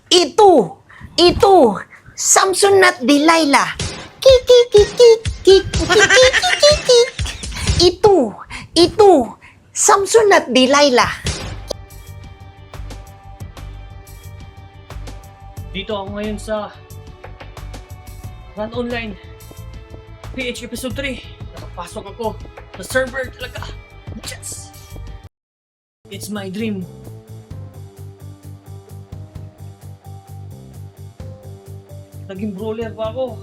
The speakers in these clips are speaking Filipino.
Ito, Samson at Delilah. Kik. Ito, Samson at Delilah. Dito ako ngayon sa Run Online PH Episode 3. Nakapasok ako sa server talaga. Yes! It's my dream. Naging brawler pa ako.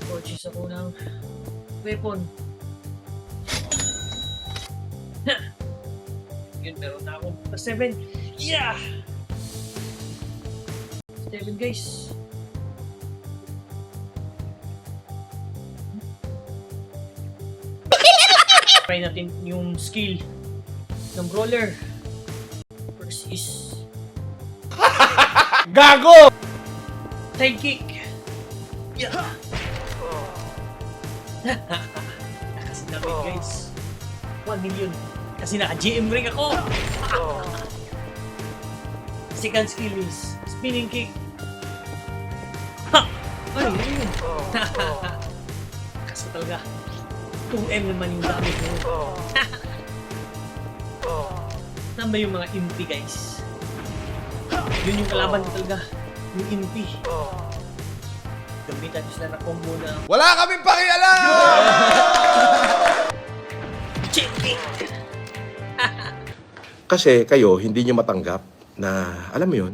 Purchase ako ng weapon. Yun, meron na akong 7. Yeah! 7 guys. Try natin yung skill ng brawler. First is Gago! side kick. Yeah. Kasi namin guys. 1 million. Kasi naka-GM ring ako. Second skill is spinning kick. Ha! Ay, yun. Kasi talaga 2M naman yung gamit mo. Saan ba yung mga impi guys? Yun yung kalaban ko talaga. Yung impi. Gamitan nyo sila na combo na Wala kaming pakialam! check kick. Kasi kayo, hindi nyo matanggap na, alam mo yun,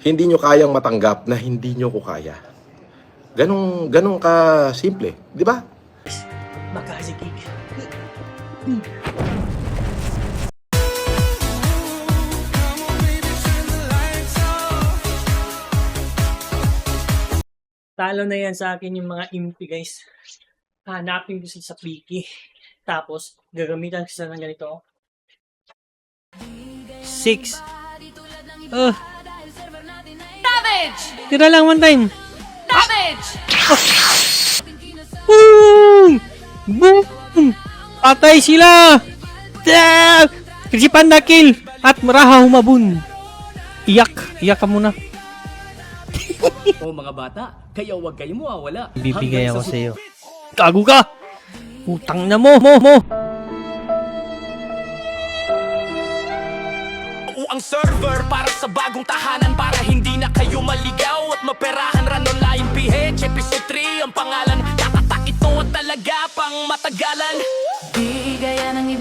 hindi nyo kayang matanggap na hindi nyo ko kaya. Ganong ka simple, di ba? Makasi kick. Talo na yan sa akin yung mga impi guys. Hanapin ko sila sa Pliki. Tapos, gagamitan ko sila ng ganito. 6. Savage! Tira lang one time. Savage! Boom! Boom! Patay sila! Kasi panda kill! At maraha humabun. Iyak ka muna. O mga bata, kaya huwag kayo mawawala. Bibigay Hanggang ako sa sa iyo. Gago ka! Utang na mo! ang server para sa bagong tahanan, para hindi na kayo maligaw at maperahan. Run Online PH Episode 3 ang pangalan. Tatatak ito at talaga pang matagalan. Di gaya ng